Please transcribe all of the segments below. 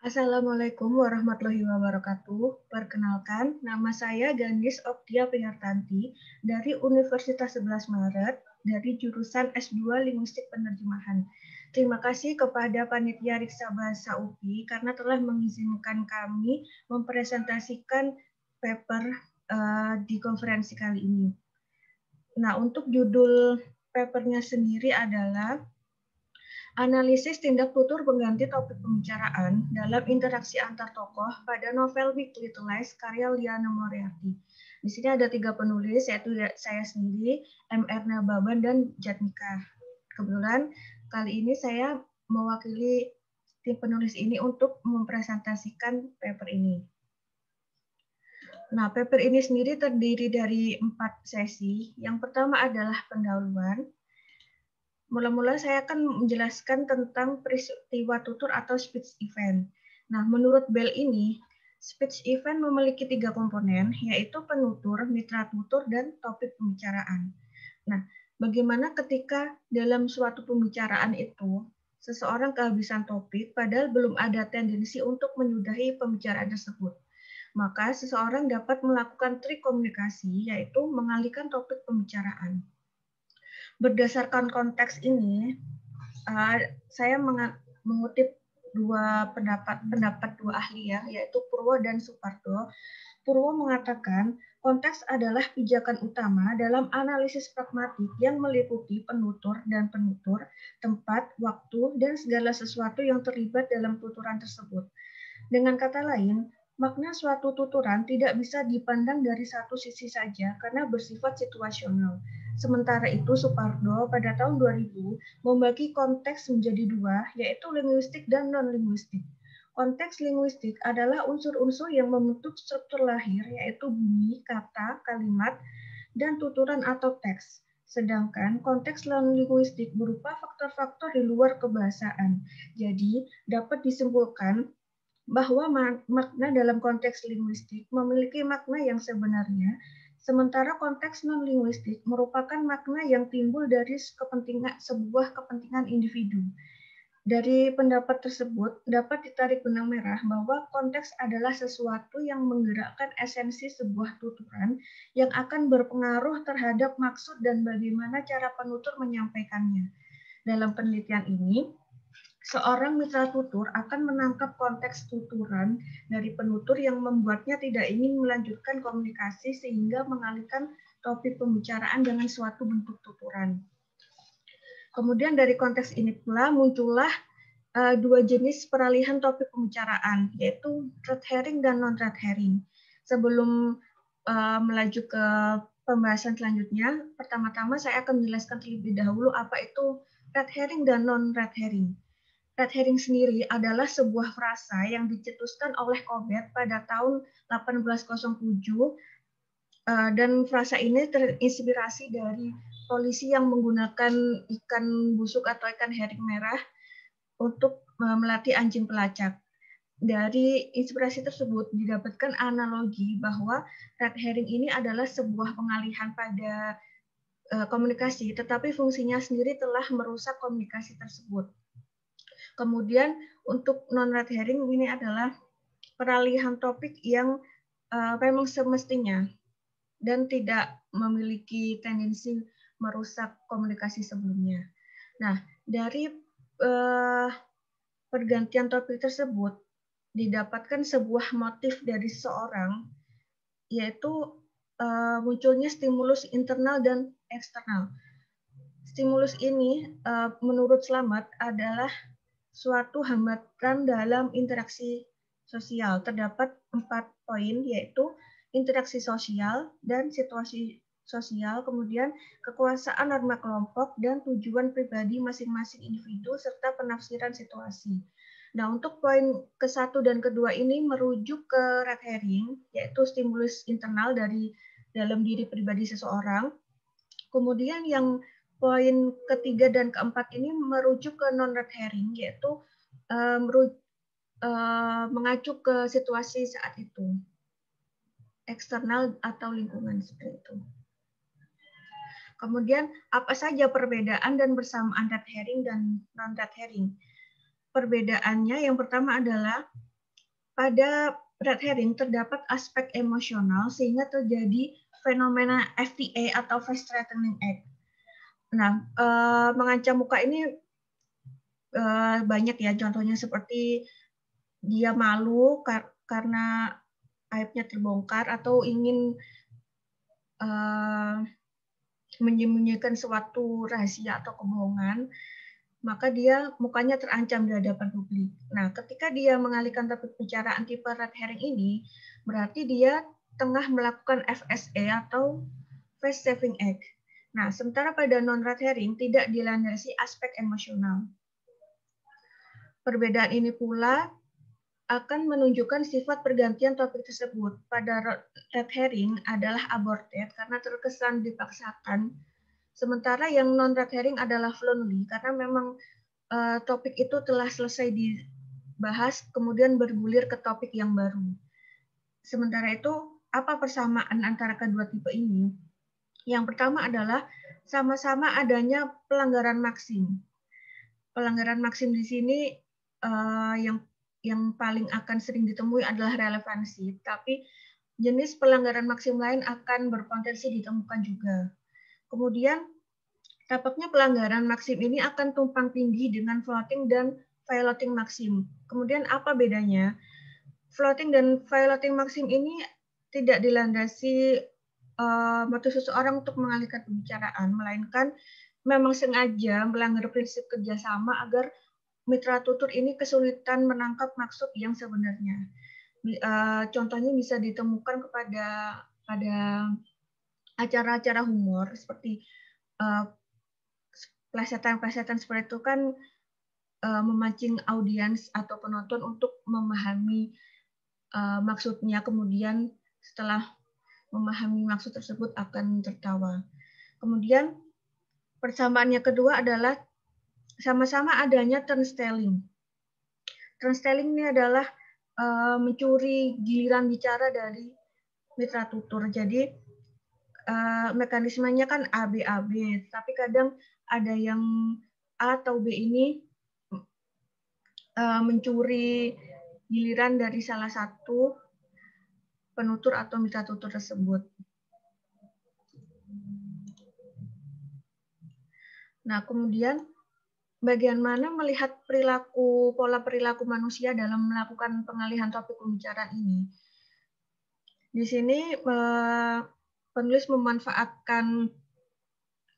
Assalamualaikum warahmatullahi wabarakatuh. Perkenalkan, nama saya Gandis Oktia Prihartanti dari Universitas 11 Maret dari jurusan S2 Linguistik Penerjemahan. Terima kasih kepada Panitia Riksa Bahasa UPI karena telah mengizinkan kami mempresentasikan paper di konferensi kali ini. Nah, untuk judul papernya sendiri adalah Analisis tindak tutur pengganti topik pembicaraan dalam interaksi antar tokoh pada novel Big Little Lies karya Liana Moriarty. Di sini ada 3 penulis, yaitu saya sendiri, M.R. Nababan, dan Jatnika. Kebetulan kali ini saya mewakili tim penulis ini untuk mempresentasikan paper ini. Nah, paper ini sendiri terdiri dari 4 sesi. Yang pertama adalah pendahuluan. Mula-mula saya akan menjelaskan tentang peristiwa tutur atau speech event. Nah, menurut Bell ini, speech event memiliki 3 komponen, yaitu penutur, mitra tutur, dan topik pembicaraan. Nah, bagaimana ketika dalam suatu pembicaraan itu, seseorang kehabisan topik, padahal belum ada tendensi untuk menyudahi pembicaraan tersebut. Maka seseorang dapat melakukan trik komunikasi, yaitu mengalihkan topik pembicaraan. Berdasarkan konteks ini, saya mengutip pendapat dua ahli ya, yaitu Purwo dan Supardo. Purwo mengatakan konteks adalah pijakan utama dalam analisis pragmatik yang meliputi penutur dan penutur, tempat, waktu, dan segala sesuatu yang terlibat dalam tuturan tersebut. Dengan kata lain, makna suatu tuturan tidak bisa dipandang dari satu sisi saja karena bersifat situasional. Sementara itu, Supardo pada tahun 2000 membagi konteks menjadi 2, yaitu linguistik dan non-linguistik. Konteks linguistik adalah unsur-unsur yang membentuk struktur lahir, yaitu bunyi, kata, kalimat, dan tuturan atau teks. Sedangkan konteks non-linguistik berupa faktor-faktor di luar kebahasaan. Jadi, dapat disimpulkan bahwa makna dalam konteks linguistik memiliki makna yang sebenarnya, sementara konteks non-linguistik merupakan makna yang timbul dari sebuah kepentingan individu. Dari pendapat tersebut, dapat ditarik benang merah bahwa konteks adalah sesuatu yang menggerakkan esensi sebuah tuturan yang akan berpengaruh terhadap maksud dan bagaimana cara penutur menyampaikannya. Dalam penelitian ini, seorang mitra tutur akan menangkap konteks tuturan dari penutur yang membuatnya tidak ingin melanjutkan komunikasi sehingga mengalihkan topik pembicaraan dengan suatu bentuk tuturan. Kemudian dari konteks ini pula muncullah 2 jenis peralihan topik pembicaraan, yaitu red herring dan non-red herring. Sebelum melaju ke pembahasan selanjutnya, pertama-tama saya akan menjelaskan terlebih dahulu apa itu red herring dan non-red herring. Red herring sendiri adalah sebuah frasa yang dicetuskan oleh Cobbett pada tahun 1807 dan frasa ini terinspirasi dari polisi yang menggunakan ikan busuk atau ikan herring merah untuk melatih anjing pelacak. Dari inspirasi tersebut didapatkan analogi bahwa red herring ini adalah sebuah pengalihan pada komunikasi, tetapi fungsinya sendiri telah merusak komunikasi tersebut. Kemudian untuk non-red herring ini adalah peralihan topik yang memang semestinya dan tidak memiliki tendensi merusak komunikasi sebelumnya. Nah, dari pergantian topik tersebut didapatkan sebuah motif dari seseorang, yaitu munculnya stimulus internal dan eksternal. Stimulus ini menurut Slamet adalah suatu hambatan dalam interaksi sosial. Terdapat 4 poin, yaitu interaksi sosial dan situasi sosial, kemudian kekuasaan norma kelompok, dan tujuan pribadi masing-masing individu, serta penafsiran situasi. Nah, untuk poin ke-1 dan ke-2 ini merujuk ke red herring, yaitu stimulus internal dari dalam diri pribadi seseorang. Kemudian yang poin ke-3 dan ke-4 ini merujuk ke non-red herring, yaitu mengacu ke situasi saat itu, eksternal atau lingkungan seperti itu. Kemudian apa saja perbedaan dan persamaan red herring dan non-red herring? Perbedaannya yang pertama adalah pada red herring terdapat aspek emosional sehingga terjadi fenomena FTA atau face threatening act. Nah, mengancam muka ini banyak ya, contohnya seperti dia malu karena aibnya terbongkar atau ingin menyembunyikan suatu rahasia atau kebohongan, maka dia mukanya terancam di hadapan publik. Nah, ketika dia mengalihkan topik pembicaraan tipe red herring ini, berarti dia tengah melakukan FSA atau face saving act. Nah, sementara pada non red herring tidak dilandasi aspek emosional. Perbedaan ini pula akan menunjukkan sifat pergantian topik tersebut. Pada red herring adalah aborted karena terkesan dipaksakan, sementara yang non red herring adalah fluently karena memang topik itu telah selesai dibahas, kemudian bergulir ke topik yang baru. Sementara itu, apa persamaan antara kedua tipe ini? Yang pertama adalah sama-sama adanya pelanggaran maksim. Pelanggaran maksim di sini yang paling akan sering ditemui adalah relevansi, tapi jenis pelanggaran maksim lain akan berpotensi ditemukan juga. Kemudian, tampaknya pelanggaran maksim ini akan tumpang tindih dengan floating dan violating maksim. Kemudian apa bedanya? Floating dan violating maksim ini tidak dilandasi motif seseorang untuk mengalihkan pembicaraan, melainkan memang sengaja melanggar prinsip kerjasama agar mitra tutur ini kesulitan menangkap maksud yang sebenarnya. Contohnya bisa ditemukan pada acara-acara humor seperti plesetan-plesetan seperti itu kan memancing audiens atau penonton untuk memahami maksudnya, kemudian setelah memahami maksud tersebut akan tertawa. Kemudian persamaannya kedua adalah sama-sama adanya turnstelling. Turnstelling ini adalah mencuri giliran bicara dari mitra tutur. Jadi mekanismenya kan AB, tapi kadang ada yang A atau B ini mencuri giliran dari salah satu penutur atau mitra tutur tersebut. Nah, kemudian bagaimana melihat pola perilaku manusia dalam melakukan pengalihan topik pembicaraan ini? Di sini penulis memanfaatkan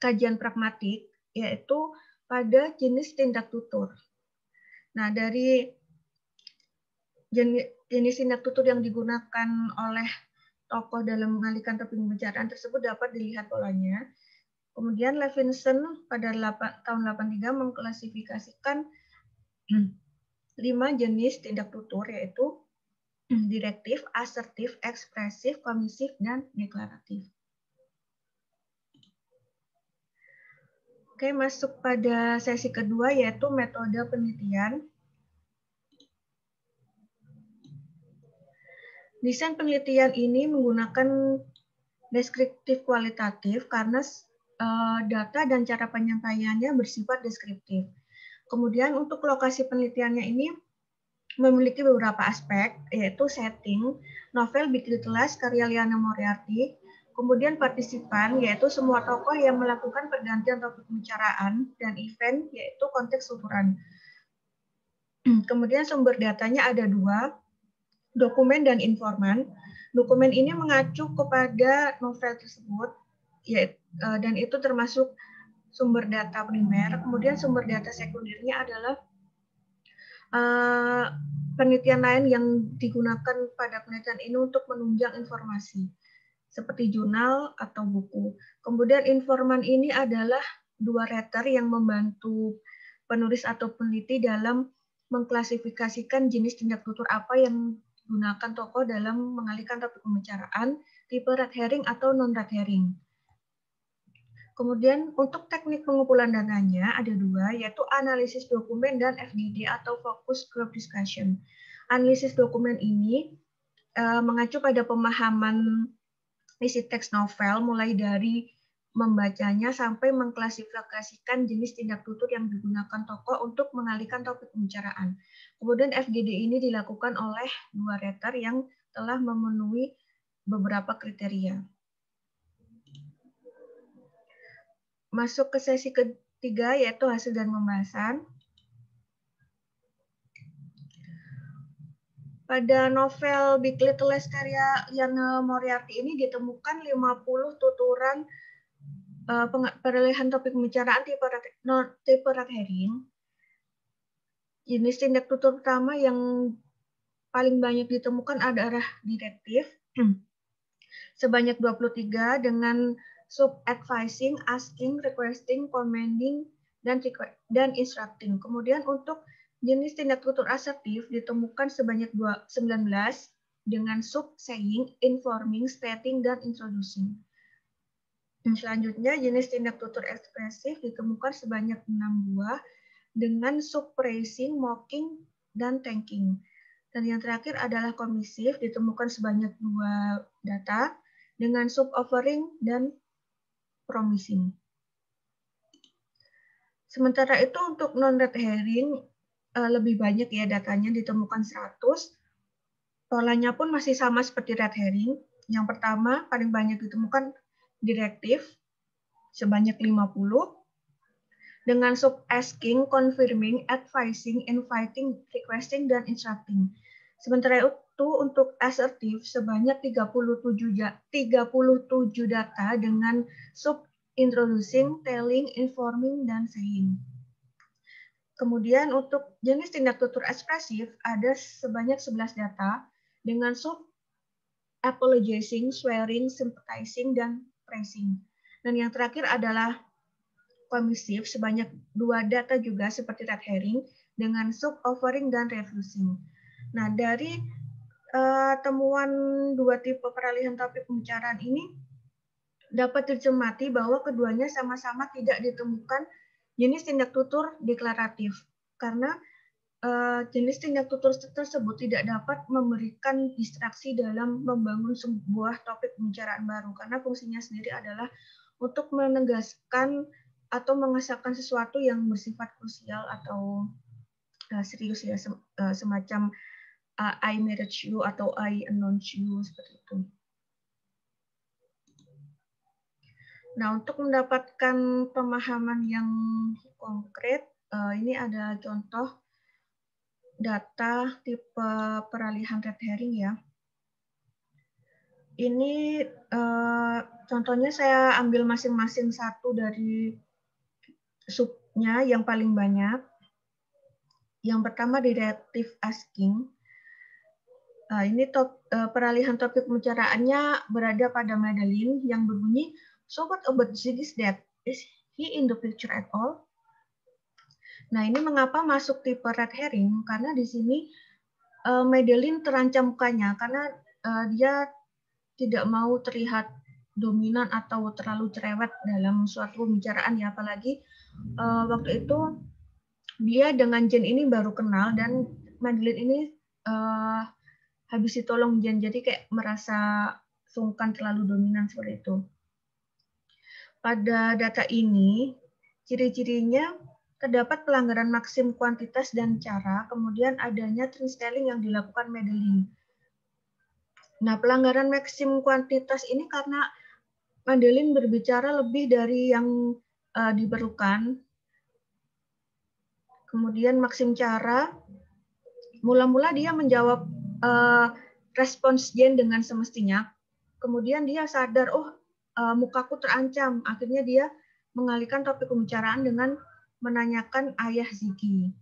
kajian pragmatik, yaitu pada jenis tindak tutur. Nah, dari jenis tindak tutur yang digunakan oleh tokoh dalam mengalihkan topik pembicaraan tersebut dapat dilihat polanya. Kemudian Levinson pada tahun 83 mengklasifikasikan 5 jenis tindak tutur, yaitu direktif, asertif, ekspresif, komisif, dan deklaratif. Oke, masuk pada sesi kedua, yaitu metode penelitian. Desain penelitian ini menggunakan deskriptif kualitatif karena data dan cara penyampaiannya bersifat deskriptif. Kemudian untuk lokasi penelitiannya ini memiliki beberapa aspek, yaitu setting, novel Big Little Lies karya Liana Moriarty, kemudian partisipan, yaitu semua tokoh yang melakukan pergantian topik pembicaraan, dan event, yaitu konteks tuturan. Kemudian sumber datanya ada 2, dokumen dan informan. Dokumen ini mengacu kepada novel tersebut, dan itu termasuk sumber data primer. Kemudian sumber data sekundernya adalah penelitian lain yang digunakan pada penelitian ini untuk menunjang informasi, seperti jurnal atau buku. Kemudian informan ini adalah 2 writer yang membantu penulis atau peneliti dalam mengklasifikasikan jenis tindak tutur apa yang digunakan tokoh dalam mengalihkan topik pembicaraan, tipe red herring atau non red herring. Kemudian untuk teknik pengumpulan datanya ada 2, yaitu analisis dokumen dan FGD atau Focus Group Discussion. Analisis dokumen ini mengacu pada pemahaman isi teks novel mulai dari membacanya sampai mengklasifikasikan jenis tindak tutur yang digunakan tokoh untuk mengalihkan topik pembicaraan. Kemudian FGD ini dilakukan oleh 2 writer yang telah memenuhi beberapa kriteria. Masuk ke sesi ketiga, yaitu hasil dan pembahasan. Pada novel Big Little Lies karya Yana Moriarty ini ditemukan 50 tuturan peralihan topik pembicaraan tipe red herring. Jenis tindak tutur pertama yang paling banyak ditemukan adalah direktif, sebanyak 23 dengan sub-advising, asking, requesting, commanding, dan instructing. Kemudian untuk jenis tindak tutur asertif ditemukan sebanyak 19 dengan sub-saying, informing, stating, dan introducing. Selanjutnya, jenis tindak tutur ekspresif ditemukan sebanyak 6 buah dengan sub-praising, mocking, dan thanking. Dan yang terakhir adalah komisif, ditemukan sebanyak 2 data dengan sub-offering dan promising. Sementara itu untuk non-red herring lebih banyak ya datanya, ditemukan 100. Polanya pun masih sama seperti red herring. Yang pertama paling banyak ditemukan direktif sebanyak 50 dengan sub asking, confirming, advising, inviting, requesting, dan instructing. Sementara itu untuk asertif sebanyak 37 data dengan sub introducing, telling, informing, dan saying. Kemudian untuk jenis tindak tutur ekspresif ada sebanyak 11 data dengan sub apologizing, swearing, sympathizing, dan praising. Dan yang terakhir adalah komisif sebanyak 2 data juga seperti red herring dengan sub offering dan refusing. Nah, dari temuan 2 tipe peralihan topik pembicaraan ini dapat dicermati bahwa keduanya sama-sama tidak ditemukan jenis tindak tutur deklaratif karena jenis tindak tutur tersebut tidak dapat memberikan distraksi dalam membangun sebuah topik pembicaraan baru karena fungsinya sendiri adalah untuk menegaskan atau mengesahkan sesuatu yang bersifat krusial atau serius ya, semacam I married you atau I announce you seperti itu. Nah, untuk mendapatkan pemahaman yang konkret, ini ada contoh data tipe peralihan red herring ya. Ini contohnya saya ambil masing-masing satu dari subnya yang paling banyak. Yang pertama directive asking. Ini peralihan topik pembicaraannya berada pada Madeline yang berbunyi, so what about Ziggy's dad? Is he in the picture at all? Nah, ini mengapa masuk tipe red herring? Karena di sini Madeline terancam mukanya karena dia tidak mau terlihat dominan atau terlalu cerewet dalam suatu pembicaraan ya, apalagi waktu itu dia dengan Jane ini baru kenal dan Madeline ini habis ditolong Jane, jadi kayak merasa sungkan terlalu dominan seperti itu. Pada data ini, ciri-cirinya terdapat pelanggaran maksim kuantitas dan cara, kemudian adanya truth-telling yang dilakukan Madeline. Nah, pelanggaran maksim kuantitas ini karena Madeline berbicara lebih dari yang diperlukan. Kemudian maksim cara, mula-mula dia menjawab respons Jane dengan semestinya. Kemudian dia sadar, oh mukaku terancam. Akhirnya dia mengalihkan topik pembicaraan dengan menanyakan ayah Ziggy.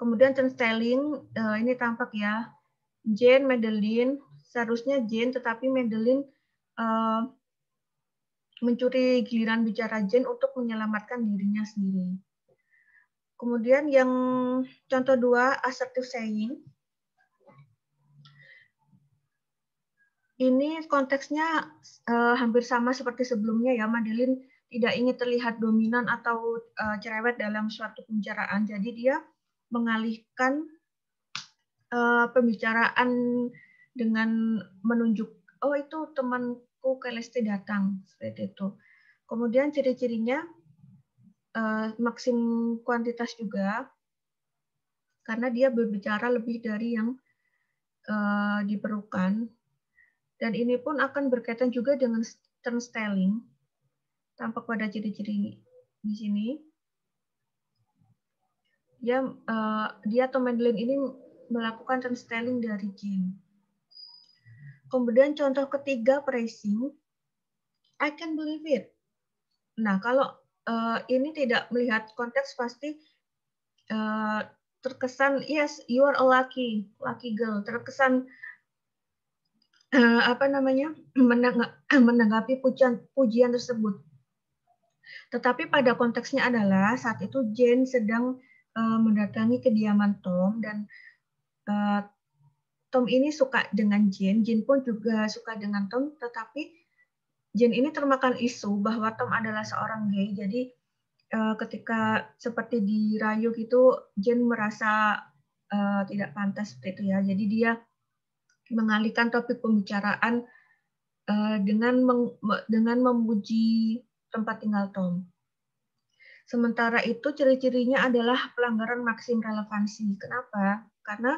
Kemudian truth-telling, ini tampak ya. Jane, Madeline, seharusnya Jane, tetapi Madeline mencuri giliran bicara Jane untuk menyelamatkan dirinya sendiri. Kemudian yang contoh 2, assertive saying. Ini konteksnya hampir sama seperti sebelumnya ya. Madeline tidak ingin terlihat dominan atau cerewet dalam suatu pembicaraan. Jadi dia mengalihkan pembicaraan dengan menunjuk, oh itu teman aku Celeste datang, seperti itu. Kemudian ciri-cirinya maksim kuantitas juga, karena dia berbicara lebih dari yang diperlukan. Dan ini pun akan berkaitan juga dengan turn styling. Tampak pada ciri-ciri di sini. Dia atau Madeline ini melakukan turn styling dari Jane. Kemudian contoh ketiga praising, I can believe it. Nah, kalau ini tidak melihat konteks pasti terkesan yes, you are a lucky girl. Terkesan menanggapi pujian tersebut. Tetapi pada konteksnya adalah saat itu Jane sedang mendatangi kediaman Tom dan Tom ini suka dengan Jane pun juga suka dengan Tom, tetapi Jane ini termakan isu bahwa Tom adalah seorang gay. Jadi ketika seperti dirayu gitu, Jane merasa tidak pantas seperti itu ya. Jadi dia mengalihkan topik pembicaraan dengan memuji tempat tinggal Tom. Sementara itu ciri-cirinya adalah pelanggaran maksim relevansi. Kenapa? Karena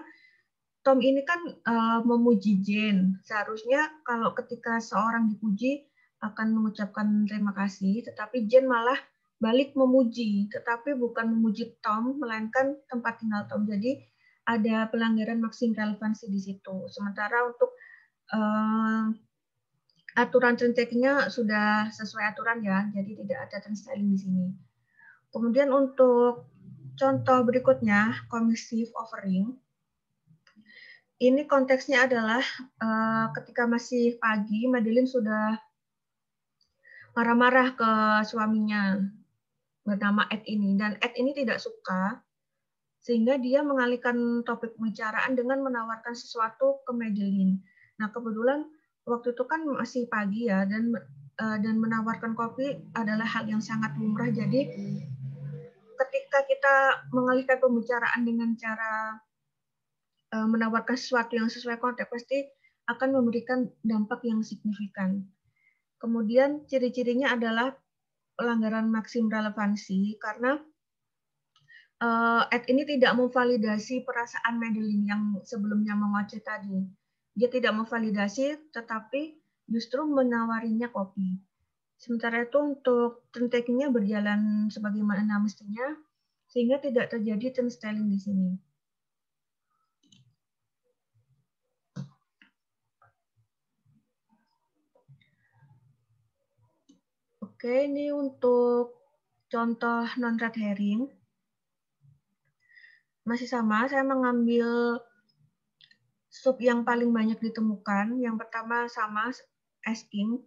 Tom ini kan memuji Jane. Seharusnya kalau ketika seorang dipuji akan mengucapkan terima kasih, tetapi Jane malah balik memuji, tetapi bukan memuji Tom, melainkan tempat tinggal Tom. Jadi ada pelanggaran maksim relevansi di situ. Sementara untuk aturan turn taking-nya sudah sesuai aturan ya, jadi tidak ada turn styling di sini. Kemudian untuk contoh berikutnya, commissive offering. Ini konteksnya adalah ketika masih pagi, Madeline sudah marah-marah ke suaminya bernama Ed ini, dan Ed ini tidak suka, sehingga dia mengalihkan topik pembicaraan dengan menawarkan sesuatu ke Madeline. Nah, kebetulan waktu itu kan masih pagi ya, dan menawarkan kopi adalah hal yang sangat lumrah. Jadi ketika kita mengalihkan pembicaraan dengan cara menawarkan sesuatu yang sesuai konteks, pasti akan memberikan dampak yang signifikan. Kemudian ciri-cirinya adalah pelanggaran maksim relevansi karena Ed ini tidak memvalidasi perasaan Madeline yang sebelumnya mengoceh tadi. Dia tidak memvalidasi, tetapi justru menawarinya kopi. Sementara itu untuk turn taking-nya berjalan sebagaimana mestinya, sehingga tidak terjadi turn styling di sini. Oke, ini untuk contoh non-red herring. Masih sama, saya mengambil sub yang paling banyak ditemukan. Yang pertama sama, asking.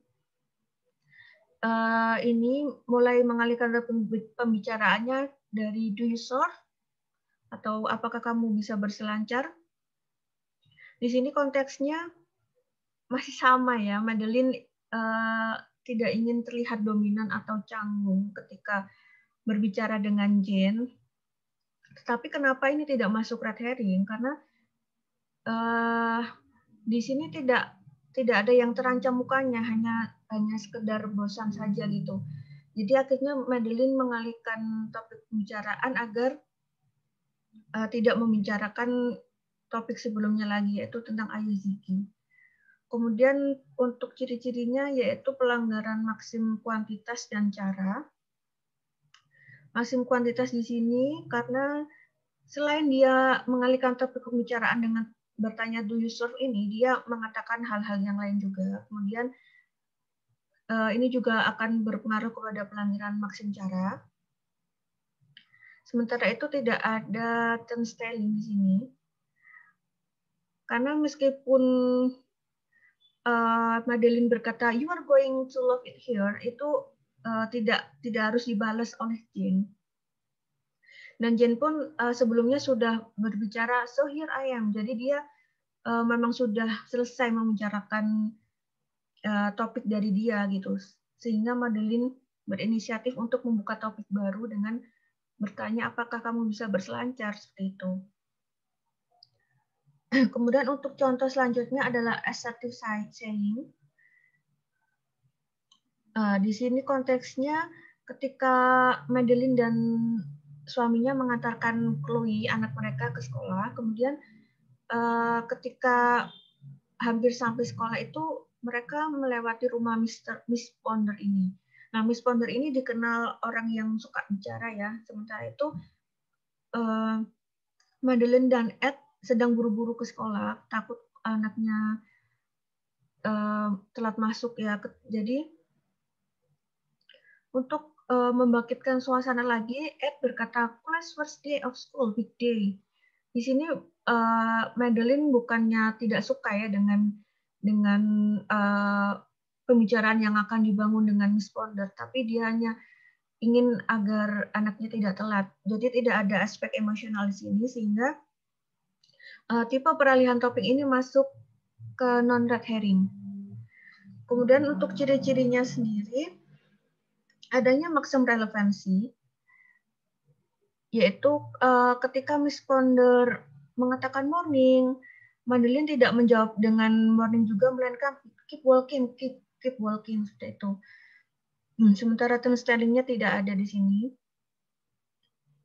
Ini mulai mengalihkan pembicaraannya dari do you surf? Atau apakah kamu bisa berselancar? Di sini konteksnya masih sama ya, Madeline tidak ingin terlihat dominan atau canggung ketika berbicara dengan Jane. Tetapi kenapa ini tidak masuk red herring? Karena di sini tidak ada yang terancam mukanya, hanya sekedar bosan saja gitu. Jadi akhirnya Madeline mengalihkan topik pembicaraan agar tidak membicarakan topik sebelumnya lagi, yaitu tentang Ayuzuki. Kemudian untuk ciri-cirinya yaitu pelanggaran maksim kuantitas dan cara. Maksim kuantitas di sini karena selain dia mengalihkan topik pembicaraan dengan bertanya do you surf ini, dia mengatakan hal-hal yang lain juga. Kemudian ini juga akan berpengaruh kepada pelanggaran maksim cara. Sementara itu tidak ada turn styling di sini. Karena meskipun Madeline berkata you are going to love it here, itu tidak harus dibalas oleh Jane. Dan Jane pun sebelumnya sudah berbicara so here I am. Jadi dia memang sudah selesai membicarakan topik dari dia gitu. Sehingga Madeline berinisiatif untuk membuka topik baru dengan bertanya apakah kamu bisa berselancar seperti itu. Kemudian untuk contoh selanjutnya adalah assertive saying. Di sini konteksnya ketika Madeline dan suaminya mengantarkan Chloe, anak mereka, ke sekolah, kemudian ketika hampir sampai sekolah itu mereka melewati rumah Miss Ponder ini. Nah, Miss Ponder ini dikenal orang yang suka bicara ya. Sementara itu Madeline dan Ed sedang buru-buru ke sekolah, takut anaknya telat masuk ya. Jadi untuk membangkitkan suasana lagi, Ed berkata, "Class first day of school, big day." Di sini Madeline bukannya tidak suka ya dengan pembicaraan yang akan dibangun dengan Miss Ponder, tapi dia hanya ingin agar anaknya tidak telat. Jadi tidak ada aspek emosional di sini, sehingga tipe peralihan topik ini masuk ke non-red herring. Kemudian untuk ciri-cirinya sendiri, adanya maksimum relevansi, yaitu ketika Miss Ponder mengatakan morning, Madeline tidak menjawab dengan morning juga, melainkan keep walking, keep walking, seperti itu. Sementara turn styling-nya tidak ada di sini.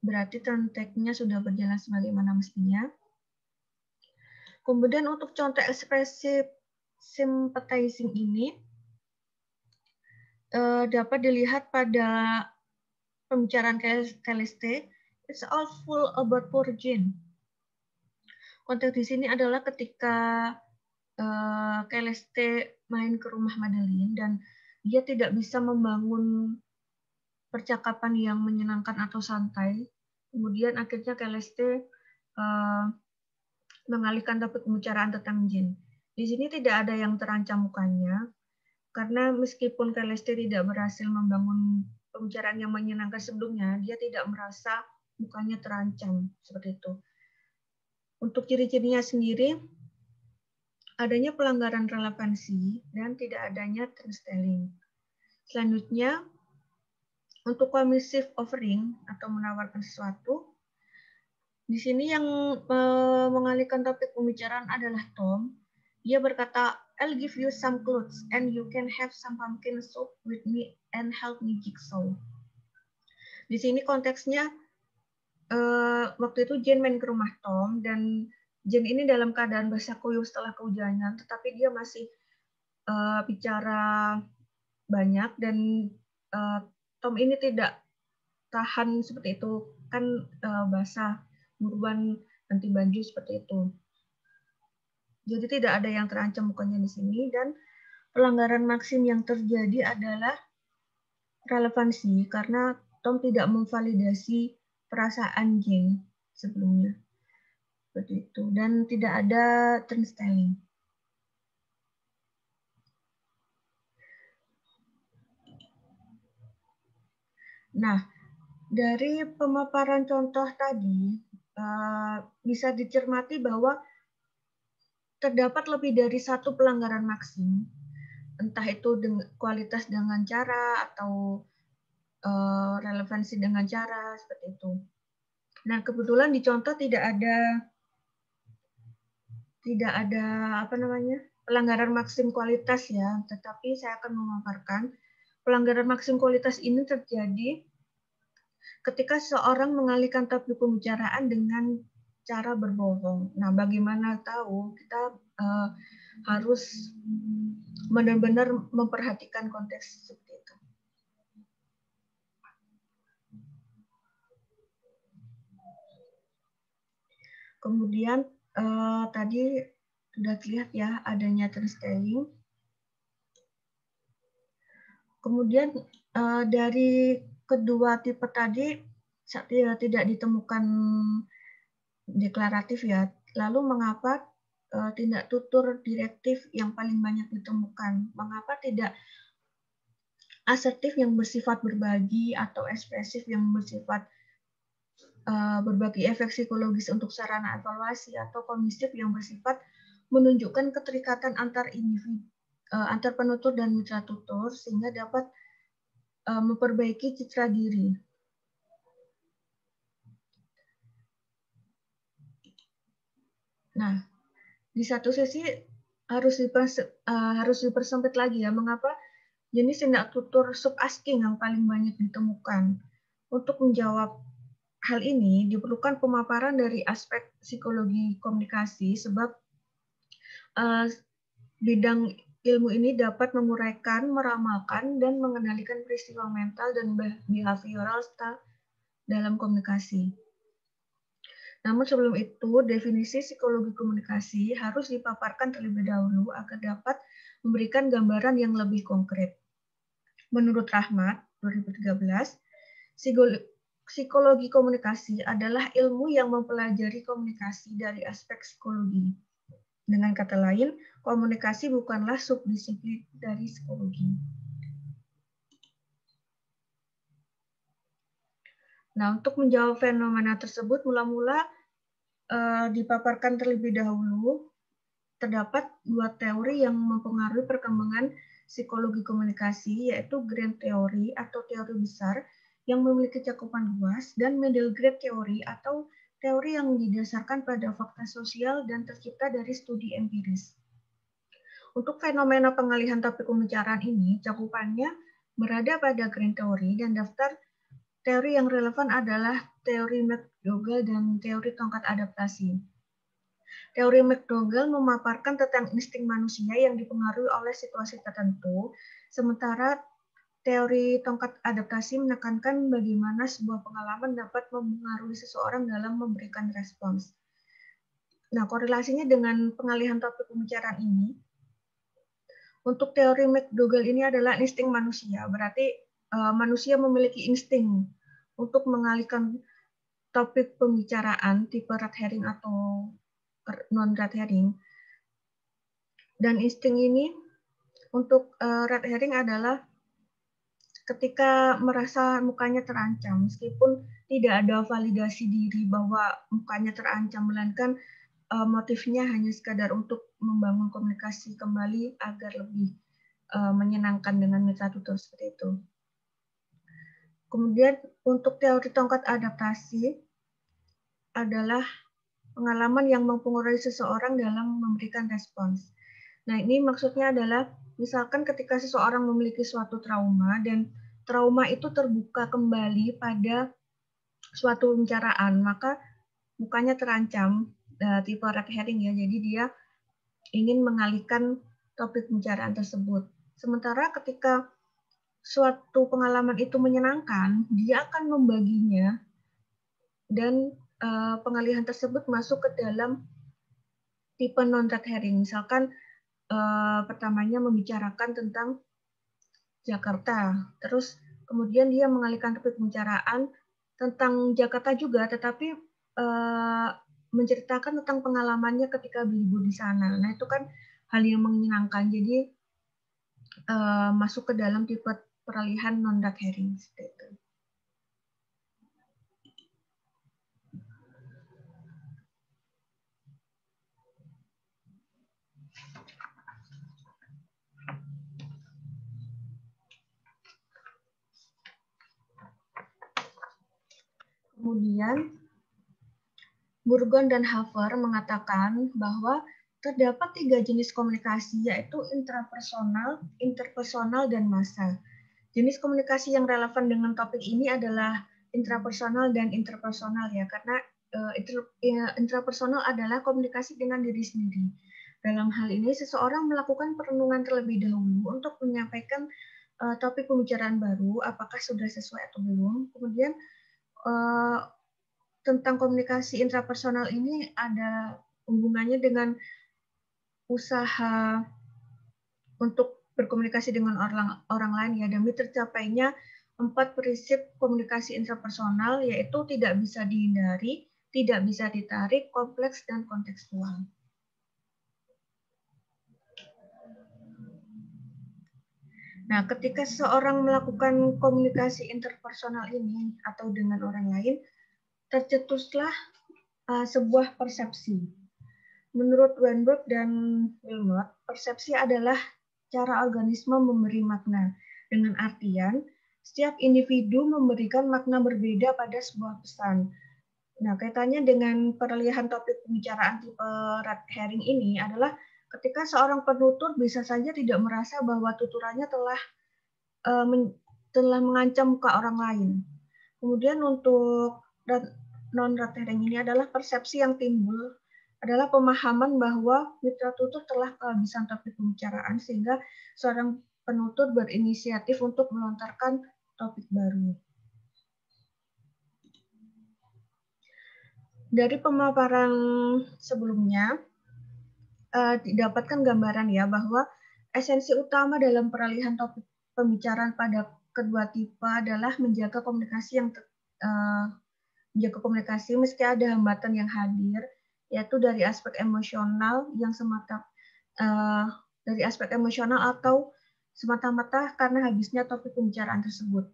Berarti turn take-nya sudah berjalan sebagaimana mestinya. Kemudian untuk contoh ekspresif sympathizing ini dapat dilihat pada pembicaraan Calliste, "It's all full about poor Jane." Konteks di sini adalah ketika Calliste main ke rumah Madeline dan dia tidak bisa membangun percakapan yang menyenangkan atau santai. Kemudian akhirnya Calliste mengalihkan topik pembicaraan tentang Jane. Di sini tidak ada yang terancam mukanya, karena meskipun Calliste tidak berhasil membangun pembicaraan yang menyenangkan sebelumnya, dia tidak merasa mukanya terancam seperti itu. Untuk ciri-cirinya sendiri, adanya pelanggaran relevansi dan tidak adanya turn styling. Selanjutnya, untuk commissive offering atau menawarkan sesuatu, di sini yang mengalihkan topik pembicaraan adalah Tom. Dia berkata, "I'll give you some clothes and you can have some pumpkin soup with me and help me jigsaw." Di sini konteksnya waktu itu Jane main ke rumah Tom dan Jane ini dalam keadaan basah kuyup setelah kehujanan, tetapi dia masih bicara banyak dan Tom ini tidak tahan seperti itu, kan basah, buruan ganti baju seperti itu. Jadi tidak ada yang terancam mukanya di sini, dan pelanggaran maksim yang terjadi adalah relevansi karena Tom tidak memvalidasi perasaan Jane sebelumnya. Seperti itu, dan tidak ada turn styling. Nah, dari pemaparan contoh tadi bisa dicermati bahwa terdapat lebih dari satu pelanggaran maksim, entah itu kualitas dengan cara atau relevansi dengan cara, seperti itu. Nah, kebetulan di contoh tidak ada pelanggaran maksim kualitas ya, tetapi saya akan memaparkan pelanggaran maksim kualitas ini terjadi ketika seorang mengalihkan topik pembicaraan dengan cara berbohong. Nah, bagaimana tahu? Kita harus benar-benar memperhatikan konteks seperti itu. Kemudian tadi sudah terlihat ya adanya turn styling. Kemudian dari kedua tipe tadi tidak ditemukan deklaratif ya. Lalu mengapa tindak tutur direktif yang paling banyak ditemukan? Mengapa tidak asertif yang bersifat berbagi atau ekspresif yang bersifat berbagi efek psikologis untuk sarana evaluasi, atau komisif yang bersifat menunjukkan keterikatan antar individu, antar penutur dan mitra tutur sehingga dapat memperbaiki citra diri. Nah, di satu sisi harus dipersempit lagi ya, mengapa Jenis tindak tutur sub-asking yang paling banyak ditemukan. Untuk menjawab hal ini, diperlukan pemaparan dari aspek psikologi komunikasi, sebab bidang ilmu ini dapat menguraikan, meramalkan, dan mengendalikan peristiwa mental dan behavioral dalam komunikasi. Namun sebelum itu, definisi psikologi komunikasi harus dipaparkan terlebih dahulu agar dapat memberikan gambaran yang lebih konkret. Menurut Rahmat, 2013, psikologi komunikasi adalah ilmu yang mempelajari komunikasi dari aspek psikologi. Dengan kata lain, komunikasi bukanlah subdisiplin dari psikologi. Nah, untuk menjawab fenomena tersebut, mula-mula dipaparkan terlebih dahulu, terdapat dua teori yang mempengaruhi perkembangan psikologi komunikasi, yaitu grand theory atau teori besar yang memiliki cakupan luas, dan middle grade theory atau teori yang didasarkan pada fakta sosial dan tercipta dari studi empiris. Untuk fenomena pengalihan topik pembicaraan ini, cakupannya berada pada grand theory, dan daftar teori yang relevan adalah teori McDougall dan teori tongkat adaptasi. Teori McDougall memaparkan tentang insting manusia yang dipengaruhi oleh situasi tertentu, sementara teori tongkat adaptasi menekankan bagaimana sebuah pengalaman dapat mempengaruhi seseorang dalam memberikan respons. Nah, korelasinya dengan pengalihan topik pembicaraan ini, untuk teori McDougall ini adalah insting manusia, berarti manusia memiliki insting untuk mengalihkan topik pembicaraan tipe red herring atau non-red herring. Dan insting ini untuk red herring adalah ketika merasa mukanya terancam, meskipun tidak ada validasi diri bahwa mukanya terancam, melainkan motifnya hanya sekadar untuk membangun komunikasi kembali agar lebih menyenangkan dengan meta tutur seperti itu. Kemudian untuk teori tongkat adaptasi adalah pengalaman yang mempengaruhi seseorang dalam memberikan respons. Nah, ini maksudnya adalah misalkan ketika seseorang memiliki suatu trauma dan trauma itu terbuka kembali pada suatu pembicaraan, maka mukanya terancam, tipe red herring ya, jadi dia ingin mengalihkan topik pembicaraan tersebut. Sementara ketika suatu pengalaman itu menyenangkan, dia akan membaginya dan pengalihan tersebut masuk ke dalam tipe non-red herring. Misalkan pertamanya membicarakan tentang Jakarta, terus kemudian dia mengalihkan topik pembicaraan tentang Jakarta juga, tetapi menceritakan tentang pengalamannya ketika berlibur di sana. Nah, itu kan hal yang menyenangkan. Jadi masuk ke dalam tipe peralihan non-red herring seperti itu. Kemudian Burgon dan Haver mengatakan bahwa terdapat 3 jenis komunikasi, yaitu intrapersonal, interpersonal, dan massa. Jenis komunikasi yang relevan dengan topik ini adalah intrapersonal dan interpersonal ya, karena intrapersonal adalah komunikasi dengan diri sendiri. Dalam hal ini, seseorang melakukan perenungan terlebih dahulu untuk menyampaikan topik pembicaraan baru, apakah sudah sesuai atau belum. Kemudian tentang komunikasi intrapersonal ini ada hubungannya dengan usaha untuk berkomunikasi dengan orang lain ya, demi tercapainya 4 prinsip komunikasi intrapersonal, yaitu tidak bisa dihindari, tidak bisa ditarik, kompleks, dan kontekstual. Nah, ketika seseorang melakukan komunikasi interpersonal ini atau dengan orang lain, tercetuslah sebuah persepsi. Menurut Weinberg dan Wilmot, persepsi adalah cara organisme memberi makna, dengan artian setiap individu memberikan makna berbeda pada sebuah pesan. Nah, kaitannya dengan peralihan topik pembicaraan tipe red herring ini adalah ketika seorang penutur bisa saja tidak merasa bahwa tuturannya telah telah mengancam ke orang lain. Kemudian untuk non-red herring ini adalah persepsi yang timbul adalah pemahaman bahwa mitra tutur telah kehabisan topik pembicaraan sehingga seorang penutur berinisiatif untuk melontarkan topik baru. Dari pemaparan sebelumnya didapatkan gambaran ya bahwa esensi utama dalam peralihan topik pembicaraan pada kedua tipe adalah menjaga komunikasi meski ada hambatan yang hadir, yaitu dari aspek emosional yang dari aspek emosional atau semata-mata karena habisnya topik pembicaraan tersebut.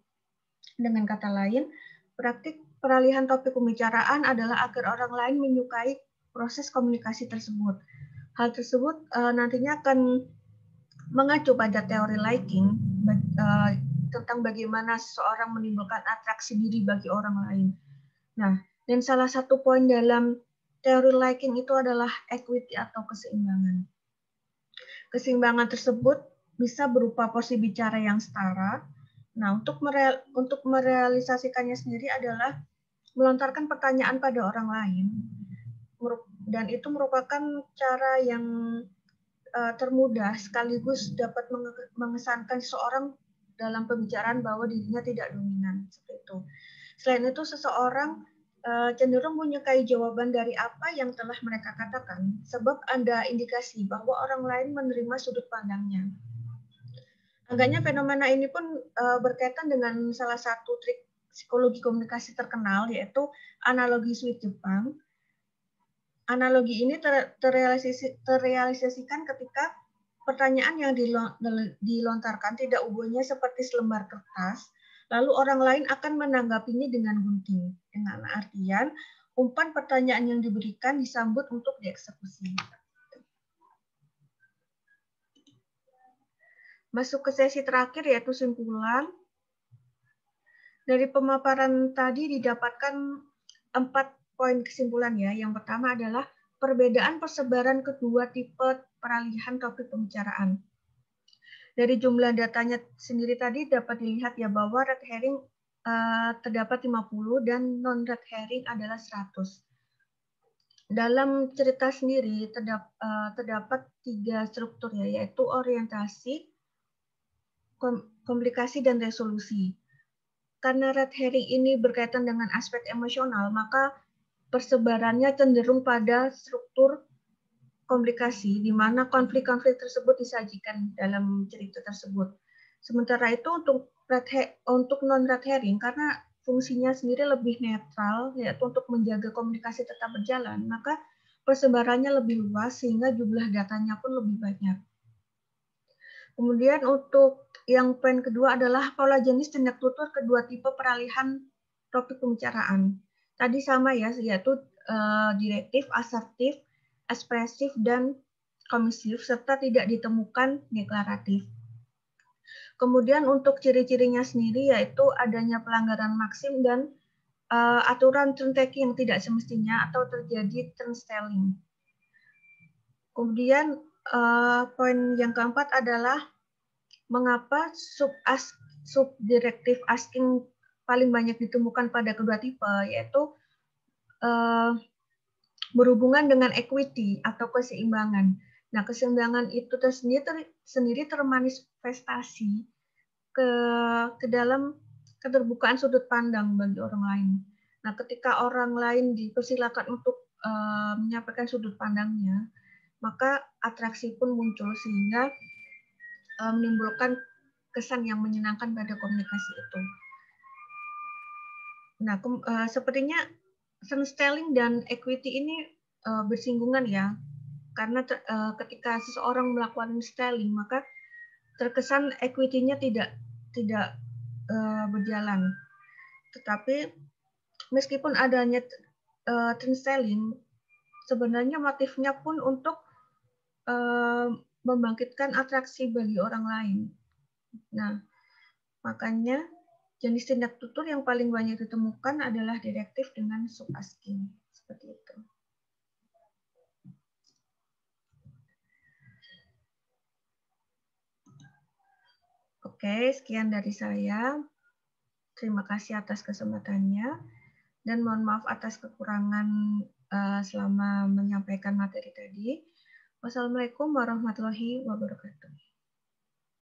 Dengan kata lain, praktik peralihan topik pembicaraan adalah agar orang lain menyukai proses komunikasi tersebut. Hal tersebut nantinya akan mengacu pada teori liking tentang bagaimana seseorang menimbulkan atraksi diri bagi orang lain. Nah, dan salah satu poin dalam teori liking itu adalah equity atau keseimbangan. Keseimbangan tersebut bisa berupa porsi bicara yang setara. Nah, untuk merealisasikannya sendiri adalah melontarkan pertanyaan pada orang lain, dan itu merupakan cara yang termudah sekaligus dapat mengesankan seseorang dalam pembicaraan bahwa dirinya tidak dominan, seperti itu. Selain itu, seseorang cenderung menyukai jawaban dari apa yang telah mereka katakan, sebab ada indikasi bahwa orang lain menerima sudut pandangnya. Agaknya fenomena ini pun berkaitan dengan salah satu trik psikologi komunikasi terkenal, yaitu analogi Sweet Jepang. Analogi ini terrealisasikan ketika pertanyaan yang dilontarkan tidak ubahnya seperti selembar kertas, lalu orang lain akan menanggapinya dengan gunting. Dengan artian, umpan pertanyaan yang diberikan disambut untuk dieksekusi. Masuk ke sesi terakhir, yaitu simpulan. Dari pemaparan tadi didapatkan 4 poin kesimpulan ya. Yang pertama adalah perbedaan persebaran kedua tipe peralihan topik pembicaraan. Dari jumlah datanya sendiri tadi dapat dilihat ya bahwa red herring terdapat 50 dan non-red herring adalah 100. Dalam cerita sendiri terdapat 3 struktur ya, yaitu orientasi, komplikasi, dan resolusi. Karena red herring ini berkaitan dengan aspek emosional, maka persebarannya cenderung pada struktur komplikasi, di mana konflik-konflik tersebut disajikan dalam cerita tersebut. Sementara itu untuk non-red herring, karena fungsinya sendiri lebih netral, yaitu untuk menjaga komunikasi tetap berjalan, maka persebarannya lebih luas sehingga jumlah datanya pun lebih banyak. Kemudian untuk yang poin kedua adalah pola jenis tindak tutur kedua tipe peralihan topik pembicaraan. Tadi sama ya, yaitu direktif, asertif, ekspresif, dan komisif, serta tidak ditemukan deklaratif. Kemudian untuk ciri-cirinya sendiri yaitu adanya pelanggaran maksim dan aturan turn taking yang tidak semestinya atau terjadi turn stealing. Kemudian poin yang keempat adalah mengapa subdirective asking paling banyak ditemukan pada kedua tipe, yaitu berhubungan dengan equity atau keseimbangan. Nah, keseimbangan itu sendiri termanifestasi ke dalam keterbukaan sudut pandang bagi orang lain. Nah, ketika orang lain dipersilakan untuk menyampaikan sudut pandangnya, maka atraksi pun muncul sehingga menimbulkan kesan yang menyenangkan pada komunikasi itu. Nah, sepertinya turn-stealing dan equity ini bersinggungan ya, karena ketika seseorang melakukan stealing, maka terkesan equity-nya tidak berjalan. Tetapi meskipun adanya turn-stealing, sebenarnya motifnya pun untuk membangkitkan atraksi bagi orang lain. Nah, makanya jenis tindak tutur yang paling banyak ditemukan adalah direktif dengan sub-asking. Seperti itu. Oke, Oke, sekian dari saya. Terima kasih atas kesempatannya dan mohon maaf atas kekurangan selama menyampaikan materi tadi. Wassalamualaikum warahmatullahi wabarakatuh.